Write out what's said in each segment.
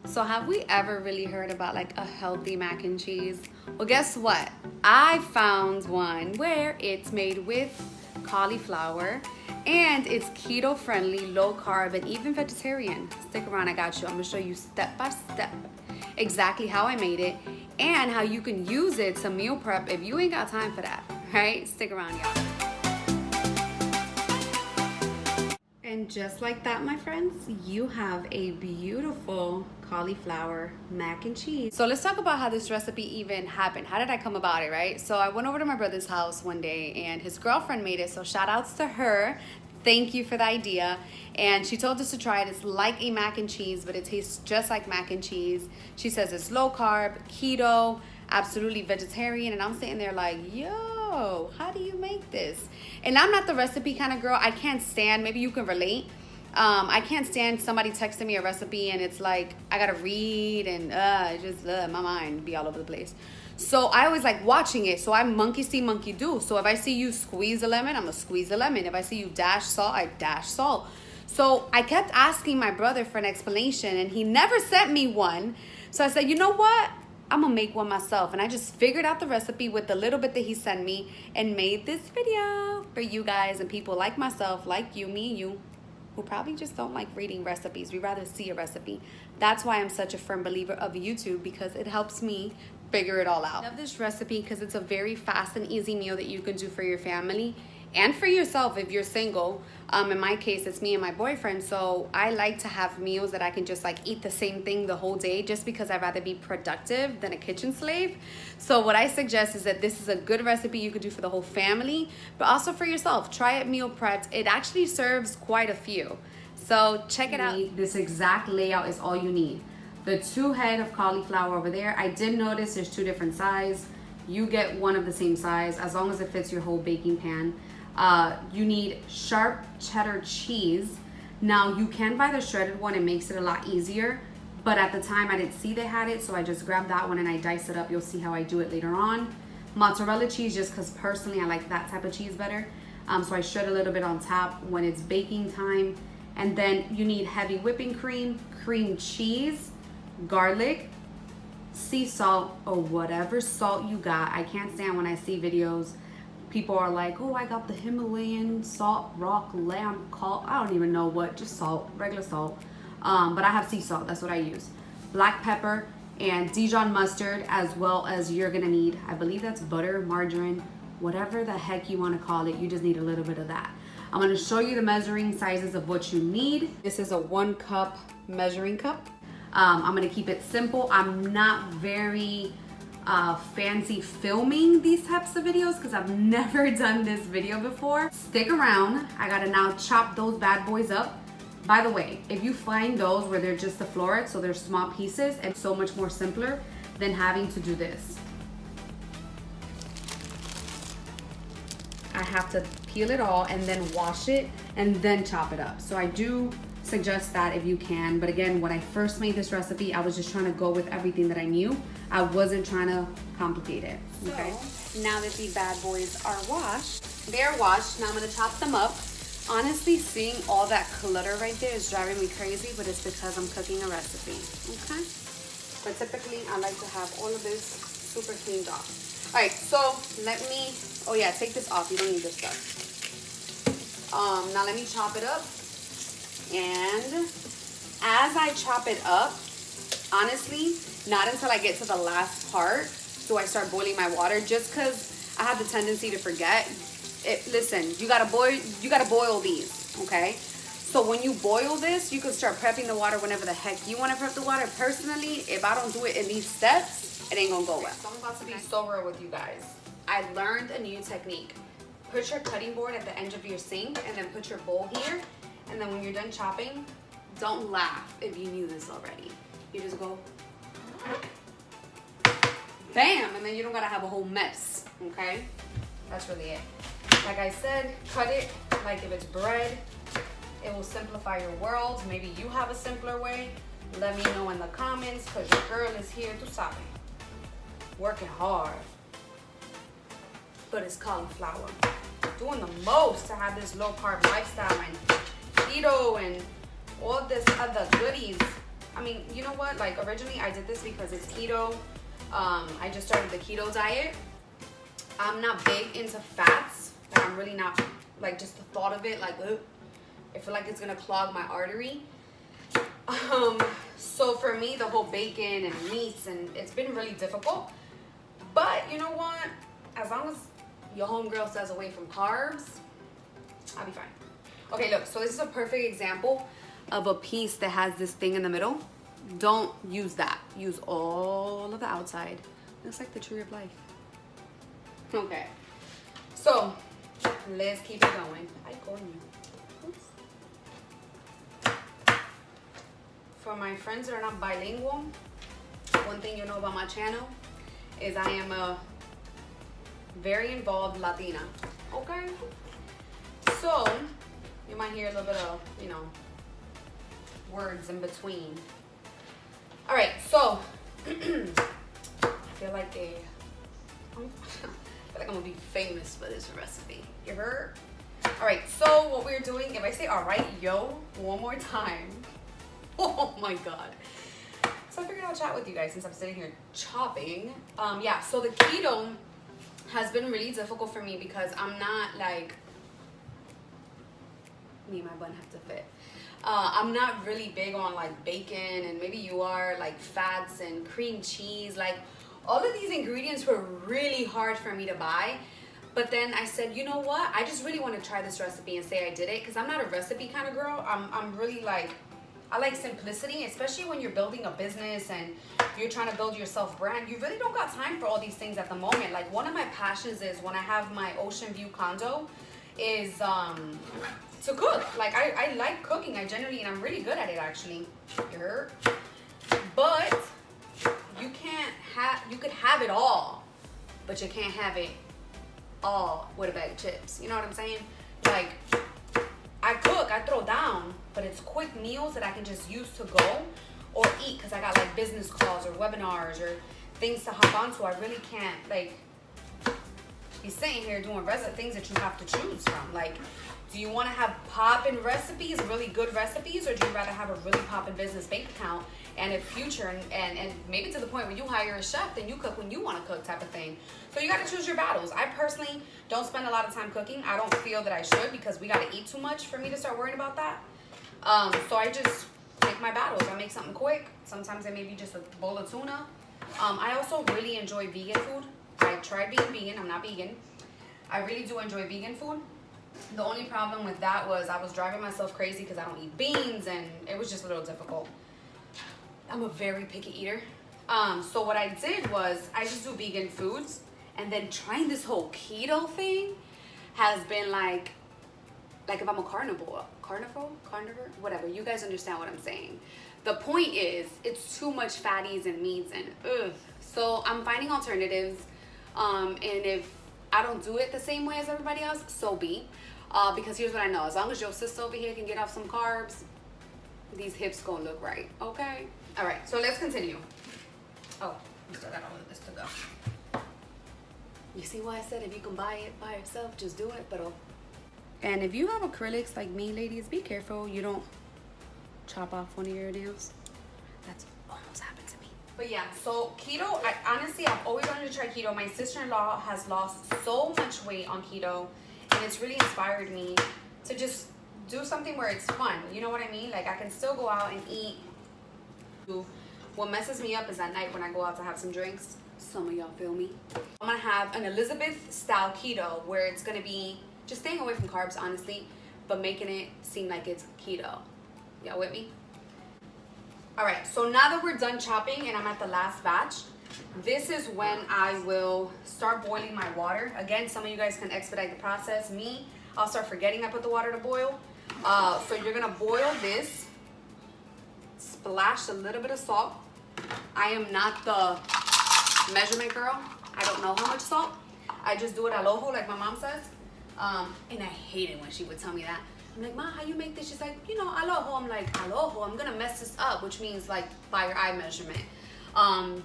So have we ever really heard about like a healthy mac and cheese? Well, guess what? I found one where it's made with cauliflower and it's keto friendly, low carb, and even vegetarian. Stick around, I got you. I'm gonna show you step by step exactly how I made it and how you can use it to meal prep if you ain't got time for that, right? Stick around, y'all. And just like that, my friends, you have a beautiful cauliflower mac and cheese. So let's talk about how this recipe even happened. How did I come about it, right? So I went over to my brother's house one day and his girlfriend made it. So shout outs to her. Thank you for the idea. And she told us to try it. It's like a mac and cheese, but it tastes just like mac and cheese. She says it's low carb, keto, absolutely vegetarian. And I'm sitting there like, yo, how do you make this? And I'm not the recipe kind of girl. I can't stand, maybe you can relate. I can't stand somebody texting me a recipe and it's like, I gotta read and my mind be all over the place. So I always like watching it. So I monkey see, monkey do. So if I see you squeeze a lemon, I'm gonna squeeze a lemon. If I see you dash salt, I dash salt. So I kept asking my brother for an explanation and he never sent me one. So I said, you know what? I'm gonna make one myself. And I just figured out the recipe with the little bit that he sent me and made this video for you guys and people like myself, like you, me and you, who probably just don't like reading recipes. We rather see a recipe. That's why I'm such a firm believer of YouTube, because it helps me figure it all out. I love this recipe because it's a very fast and easy meal that you can do for your family and for yourself if you're single. In my case, it's me and my boyfriend, so I like to have meals that I can just like eat the same thing the whole day, just because I'd rather be productive than a kitchen slave. So what I suggest is that this is a good recipe you could do for the whole family, but also for yourself. Try it meal prepped. It actually serves quite a few. So check it out. This exact layout is all you need. The 2 head of cauliflower over there, I did notice there's 2 different sizes. You get one of the same size as long as it fits your whole baking pan. You need sharp cheddar cheese. Now you can buy the shredded one, it makes it a lot easier, but at the time I didn't see they had it, so I just grabbed that one and I diced it up. You'll see how I do it later on. Mozzarella cheese, just because personally I like that type of cheese better, so I shred a little bit on top when it's baking time. And then you need heavy whipping cream, cream cheese, garlic, sea salt, or whatever salt you got. I can't stand when I see videos people are like, oh, I got the Himalayan salt, rock, lamb, I don't even know what, just salt, regular salt. But I have sea salt, that's what I use. Black pepper and Dijon mustard, as well as you're gonna need, I believe that's butter, margarine, whatever the heck you wanna call it, you just need a little bit of that. I'm gonna show you the measuring sizes of what you need. This is a 1 cup measuring cup. I'm gonna keep it simple. I'm not very fancy filming these types of videos because I've never done this video before. Stick around. I gotta now chop those bad boys up. By the way, if you find those where they're just the florets, so they're small pieces, and so much more simpler than having to do this. I have to peel it all and then wash it and then chop it up. So I do suggest that if you can, but again, when I first made this recipe, I was just trying to go with everything that I knew. I wasn't trying to complicate it, okay? So, now that these bad boys are washed, they're washed, now I'm gonna chop them up. Honestly, seeing all that clutter right there is driving me crazy, but it's because I'm cooking a recipe, okay? But typically, I like to have all of this super cleaned off. All right, so let me, oh yeah, take this off, you don't need this stuff. Now let me chop it up. And as I chop it up, honestly, not until I get to the last part do I start boiling my water, just because I have the tendency to forget. Listen, you gotta boil these, okay? So when you boil this, you can start prepping the water whenever the heck you want to prep the water. Personally, if I don't do it in these steps, it ain't gonna go well. So I'm about to be so real with you guys. I learned a new technique. Put your cutting board at the end of your sink and then put your bowl here. And then when you're done chopping, don't laugh if you knew this already. You just go, bam, and then you don't gotta have a whole mess, okay? That's really it. Like I said, cut it like if it's bread. It will simplify your world. Maybe you have a simpler way. Let me know in the comments, because your girl is here to sabe. Working hard. But it's cauliflower. Doing the most to have this low carb lifestyle and keto and all this other goodies I mean, you know what? Like originally I did this because it's keto. I just started the keto diet. I'm not big into fats. Like I'm really not, like just the thought of it, like, ugh, I feel like it's gonna clog my artery. So for me, the whole bacon and meats, and it's been really difficult. But you know what? As long as your homegirl stays away from carbs, I'll be fine. Okay, look, so this is a perfect example of a piece that has this thing in the middle. Don't use that. Use all of the outside. Looks like the tree of life. Okay, so let's keep it going. Ay, coño. Oops. For my friends that are not bilingual, one thing you know about my channel is I am a very involved Latina. Okay? So, you might hear a little bit of, you know, words in between. All right, so I feel like I'm gonna be famous for this recipe. You heard? All right, so what we're doing, if I say all right, yo, one more time. Oh my God. So I figured I'll chat with you guys since I'm sitting here chopping. Yeah, so the keto has been really difficult for me because I'm not like, me and my bun have to fit. I'm not really big on like bacon, and maybe you are, like fats and cream cheese. Like all of these ingredients were really hard for me to buy. But then I said, you know what? I just really want to try this recipe and say I did it, because I'm not a recipe kind of girl. I'm really like, I like simplicity, especially when you're building a business and you're trying to build your self brand. You really don't got time for all these things at the moment. Like one of my passions is, when I have my ocean view condo, is to cook. Like I like cooking. I generally, and I'm really good at it actually. But you could have it all, but you can't have it all with a bag of chips. You know what I'm saying? Like I cook, I throw down, but it's quick meals that I can just use to go or eat, because I got like business calls or webinars or things to hop onto. I really can't like be sitting here doing things that you have to choose from. Like, do you want to have poppin' recipes, really good recipes, or do you rather have a really poppin' business bank account and a future, and maybe to the point where you hire a chef, then you cook when you want to cook type of thing. So you got to choose your battles. I personally don't spend a lot of time cooking. I don't feel that I should, because we got to eat too much for me to start worrying about that. So I just make my battles. I make something quick. Sometimes it may be just a bowl of tuna. I also really enjoy vegan food. I tried being vegan. I'm not vegan. I really do enjoy vegan food. The only problem with that was I was driving myself crazy because I don't eat beans, and it was just a little difficult. I'm a very picky eater. So what I did was I just do vegan foods, and then trying this whole keto thing has been like if I'm a carnivore, whatever. You guys understand what I'm saying. The point is, it's too much fatties and meats, and ugh. So I'm finding alternatives, and if I don't do it the same way as everybody else, so be. Because here's what I know: as long as your sister over here can get off some carbs, these hips gonna look right. Okay. All right. So let's continue. Oh, we still got all of this to go. You see why I said if you can buy it by yourself, just do it. But and if you have acrylics like me, ladies, be careful you don't chop off one of your nails. That's almost happened to me. But yeah, so keto, I've always wanted to try keto. My sister-in-law has lost so much weight on keto, and it's really inspired me to just do something where it's fun. You know what I mean? Like I can still go out and eat. What messes me up is at night when I go out to have some drinks. Some of y'all feel me. I'm gonna have an Elizabeth style keto, where it's gonna be just staying away from carbs, honestly, but making it seem like it's keto. Y'all with me? All right, so now that we're done chopping and I'm at the last batch, this is when I will start boiling my water. Again, some of you guys can expedite the process. Me, I'll start forgetting I put the water to boil. So you're gonna boil this, splash a little bit of salt. I am not the measurement girl. I don't know how much salt. I just do it al ojo, like my mom says. And I hate it when she would tell me that. I'm like, Ma, how you make this? She's like, you know, al ojo. I'm like, al ojo, I'm gonna mess this up, which means like by your eye measurement.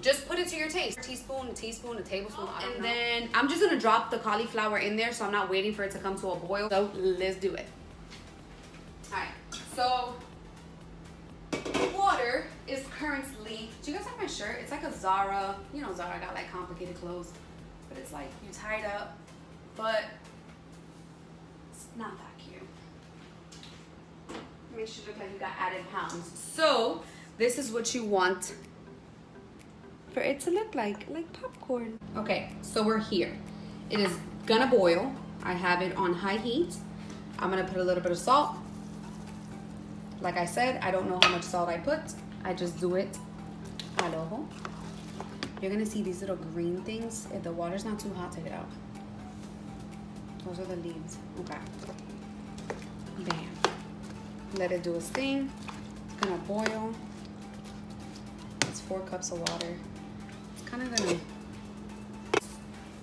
Just put it to your taste. A teaspoon, a tablespoon, and then I'm just gonna drop the cauliflower in there, so I'm not waiting for it to come to a boil. So let's do it. All right, so water is Do you guys like my shirt? It's like a Zara. You know Zara got like complicated clothes. But it's like you tie it up. But it's not that cute. It makes you look like you got added pounds. So this is what you want for it to look like popcorn. Okay, so we're here. It is gonna boil. I have it on high heat. I'm gonna put a little bit of salt. Like I said, I don't know how much salt I put. I just do it al ojo. You're gonna see these little green things. If the water's not too hot, take it out. Those are the leaves. Okay. Bam. Let it do its thing. It's gonna boil. It's 4 cups of water. It's kind of gonna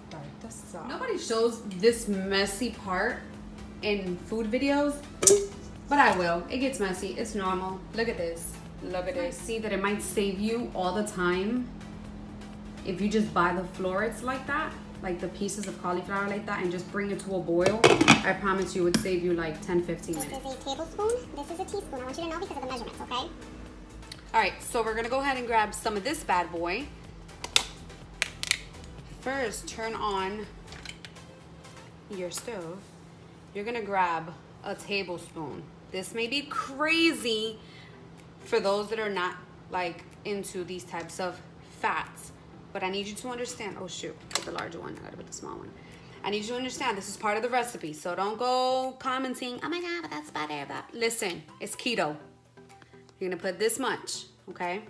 start the sauce. Nobody shows this messy part in food videos, but I will. It gets messy. It's normal. Look at this. Look at this. See that it might save you all the time if you just buy the florets like that, like the pieces of cauliflower like that, and just bring it to a boil. I promise you it would save you like 10-15 minutes. This is a tablespoon. This is a teaspoon. I want you to know because of the measurements, okay? All right, so we're gonna go ahead and grab some of this bad boy. First, turn on your stove. You're gonna grab a tablespoon. This may be crazy for those that are not like into these types of fats, but I need you to understand. Oh shoot, put the larger one, I gotta put the small one. I need you to understand this is part of the recipe, so don't go commenting, oh my God, but that's butter. Listen, it's keto. You're gonna put this much, okay?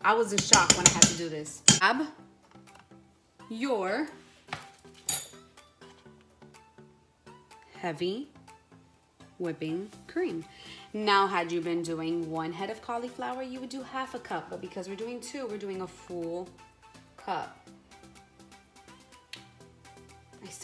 I was in shock when I had to do this. Grab your heavy whipping cream. Now, had you been doing 1 head of cauliflower, you would do half a cup, but because we're doing 2, we're doing a full cup.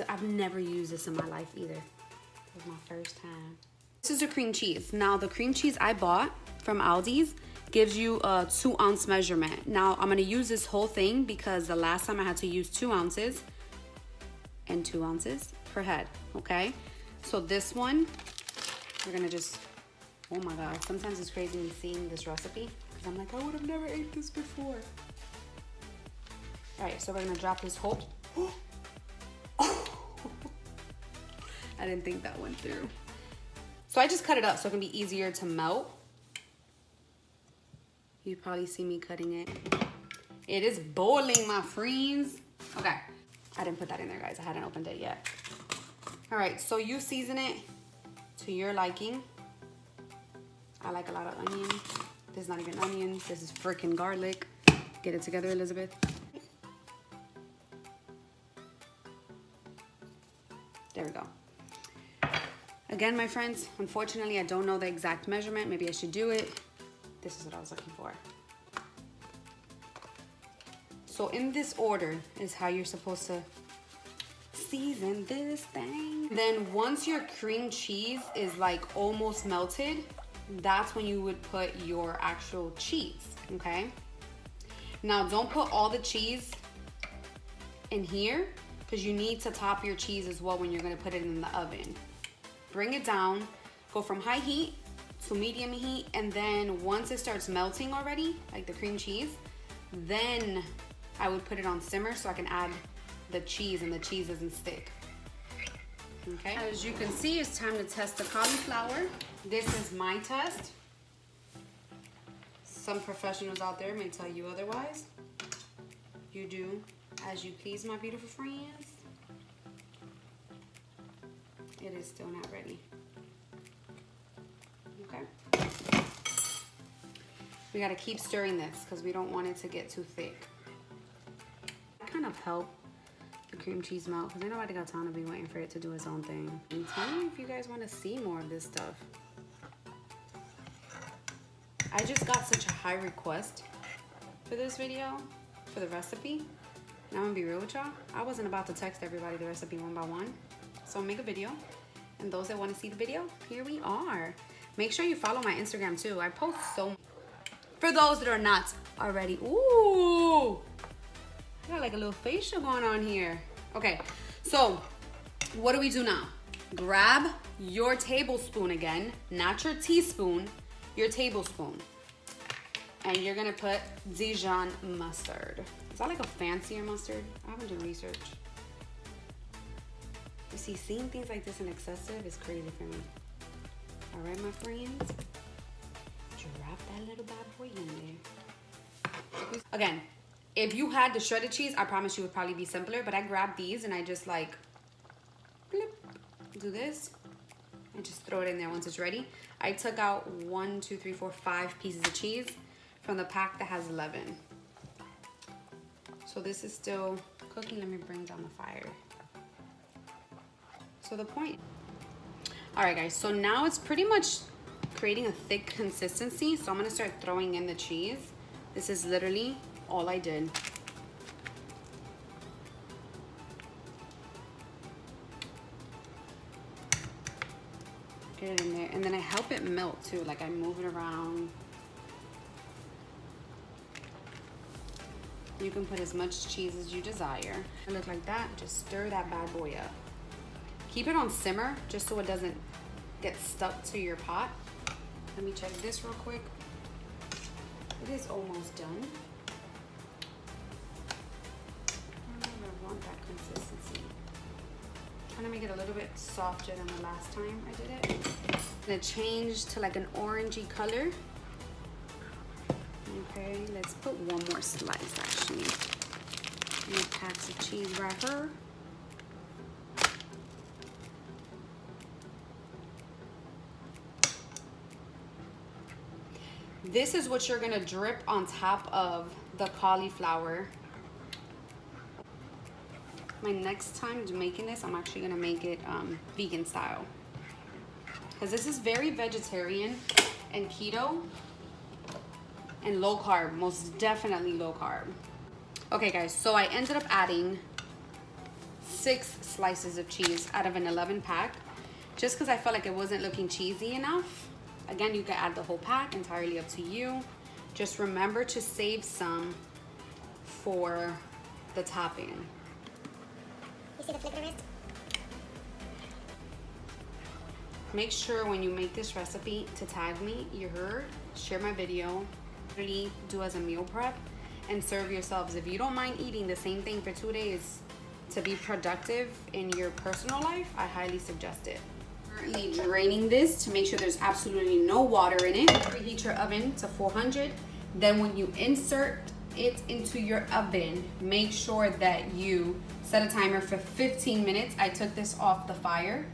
I've never used this in my life either. It was my first time. This is a cream cheese. Now, the cream cheese I bought from Aldi's gives you a 2-ounce measurement. Now, I'm gonna use this whole thing because the last time I had to use 2 ounces and 2 ounces per head, okay? So this one, we're gonna just, oh my God, sometimes it's crazy me seeing this recipe because I'm like, I would have never ate this before. All right, so we're gonna drop this whole, I didn't think that went through. So I just cut it up so it can be easier to melt. You probably see me cutting it. It is boiling, my friends. Okay, I didn't put that in there, guys. I hadn't opened it yet. All right, so you season it to your liking. I like a lot of onion. This is not even onions. This is freaking garlic. Get it together, Elizabeth. There we go. Again, my friends, unfortunately, I don't know the exact measurement. Maybe I should do it. This is what I was looking for. So in this order is how you're supposed to season this thing. Then once your cream cheese is like almost melted, that's when you would put your actual cheese, okay? Now don't put all the cheese in here because you need to top your cheese as well when you're gonna put it in the oven. Bring it down, go from high heat to medium heat, and then once it starts melting already, like the cream cheese, then I would put it on simmer so I can add the cheese and the cheese doesn't stick. Okay, as you can see, it's time to test the cauliflower. This is my test. Some professionals out there may tell you otherwise. You do as you please, my beautiful friends. It is still not ready. Okay. We gotta keep stirring this because we don't want it to get too thick. Kind of help the cream cheese melt because ain't nobody got time to be waiting for it to do its own thing. And tell me if you guys want to see more of this stuff. I just got such a high request for this video, for the recipe. And I'm gonna be real with y'all. I wasn't about to text everybody the recipe one by one. So I'll make a video. And those that want to see the video, here we are. Make sure you follow my Instagram too. I post so much. For those that are not already, ooh, I got like a little facial going on here. Okay, so what do we do now? Grab your tablespoon again, not your teaspoon, your tablespoon. And you're gonna put Dijon Mustard. Is that like a fancier mustard? I haven't done research. You see, seeing things like this in excessive is crazy for me. All right, my friends. Drop that little bad boy in there. Again, if you had the shredded cheese, I promise you it would probably be simpler, but I grabbed these and I just like, blip, do this, and just throw it in there once it's ready. I took out 1, 2, 3, 4, 5 pieces of cheese from the pack that has 11. So this is still cooking. Let me bring down the fire. So the point. All right, guys, so now it's pretty much creating a thick consistency. So I'm gonna start throwing in the cheese. This is literally all I did. Get it in there, and then I help it melt too. Like I move it around. You can put as much cheese as you desire. It look like that. Just stir that bad boy up. Keep it on simmer just so it doesn't get stuck to your pot. Let me check this real quick. It is almost done. I want that consistency. I'm trying to make it a little bit softer than the last time I did it. And it changed to like an orangey color. Okay, let's put one more slice actually. And packs of cheese right here. This is what you're gonna drip on top of the cauliflower. My next time making this, I'm actually gonna make it vegan style. Because this is very vegetarian and keto and low carb, most definitely low carb. Okay guys, so I ended up adding 6 slices of cheese out of an 11 pack, just because I felt like it wasn't looking cheesy enough. Again, you can add the whole pack, entirely up to you. Just remember to save some for the topping. You see the flicker wrist? Make sure when you make this recipe to tag me, you heard, share my video, really do as a meal prep and serve yourselves. If you don't mind eating the same thing for 2 days to be productive in your personal life, I highly suggest it. Currently draining this to make sure there's absolutely no water in it. Preheat your oven to 400. Then when you insert it into your oven, make sure that you set a timer for 15 minutes. I took this off the fire.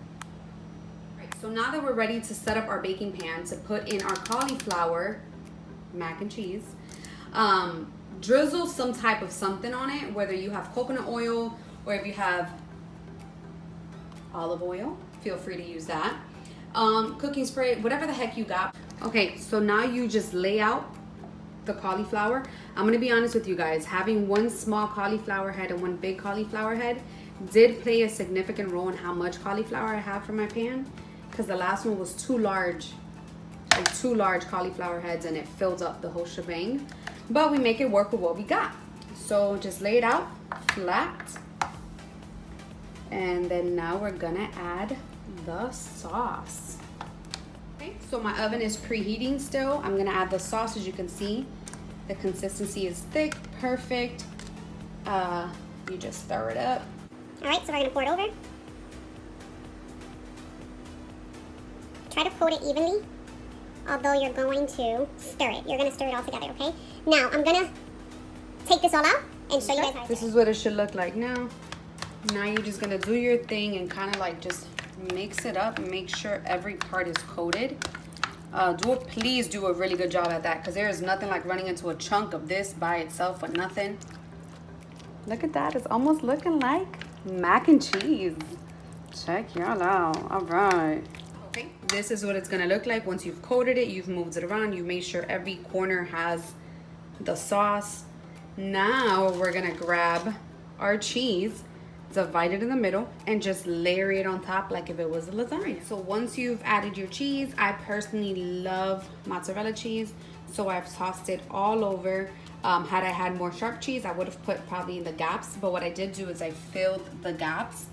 Right, so now that we're ready to set up our baking pan to put in our cauliflower mac and cheese, drizzle some type of something on it, whether you have coconut oil or if you have olive oil, feel free to use that. Cooking spray, whatever the heck you got. Okay, so now you just lay out the cauliflower. I'm gonna be honest with you guys, having one small cauliflower head and one big cauliflower head did play a significant role in how much cauliflower I have for my pan, because the last one was too large, like 2 large cauliflower heads, and it filled up the whole shebang. But we make it work with what we got. So just lay it out flat. And then now we're gonna add the sauce. Okay, so my oven is preheating still. I'm gonna add the sauce. As you can see, the consistency is thick, perfect. You just stir it up. All right, so we're gonna pour it over. Try to coat it evenly, although you're going to stir it. You're gonna stir it all together, okay? Now, I'm gonna take this all out and show you guys how to This is what it should look like now. Now you're just gonna do your thing and kind of like just mix it up and make sure every part is coated. Please do a really good job at that, because there is nothing like running into a chunk of this by itself with nothing. Look at that, it's almost looking like mac and cheese. Check y'all out. All right. Okay, this is what it's gonna look like once you've coated it, you've moved it around, you made sure every corner has the sauce. Now we're gonna grab our cheese, divide it in the middle, and just layer it on top like if it was a lasagna. So once you've added your cheese, I personally love mozzarella cheese, so I've tossed it all over. Had I had more sharp cheese, I would have put probably in the gaps, but what I did do is I filled the gaps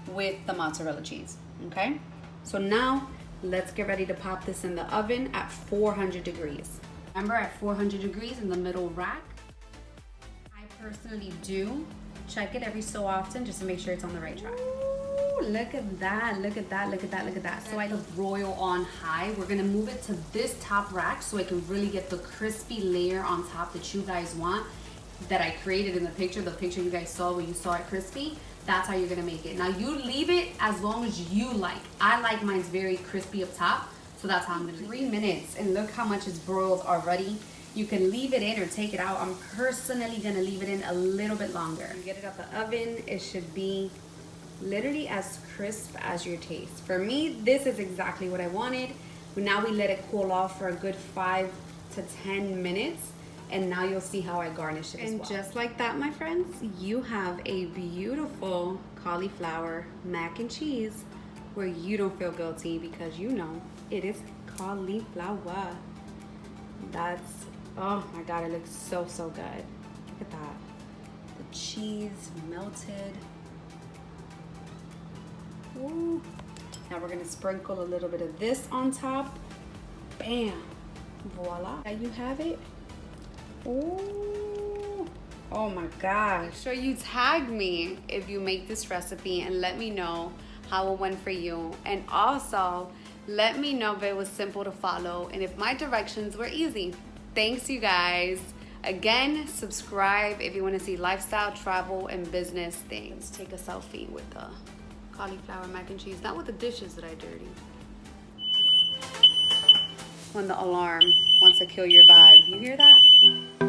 with the mozzarella cheese, okay? So now let's get ready to pop this in the oven at 400 degrees. Remember, at 400 degrees in the middle rack. I personally do check it every so often just to make sure it's on the right track. Ooh, look at that, look at that, look at that, look at that. So I broil on high. We're gonna move it to this top rack so I can really get the crispy layer on top that you guys want, that I created in the picture you guys saw when you saw it crispy. That's how you're gonna make it. Now you leave it as long as you like. I like mine's very crispy up top, so that's how I'm gonna do it. 3 minutes, and look how much is broiled already. You can leave it in or take it out. I'm personally gonna leave it in a little bit longer. You get it out the oven, it should be literally as crisp as your taste. For me, this is exactly what I wanted. Now we let it cool off for a good 5 to 10 minutes. And now you'll see how I garnish it as well. And just like that, my friends, you have a beautiful cauliflower mac and cheese where you don't feel guilty because you know it is cauliflower. That's, oh my God, it looks so, so good. Look at that. The cheese melted. Ooh. Now we're gonna sprinkle a little bit of this on top. Bam, voila. There you have it. Ooh. Oh my gosh. Make sure you tag me if you make this recipe and let me know how it went for you. And also, let me know if it was simple to follow and if my directions were easy. Thanks, you guys. Again, subscribe if you want to see lifestyle, travel, and business things. Let's take a selfie with the cauliflower mac and cheese, not with the dishes that I dirty. When the alarm wants to kill your vibe. You hear that?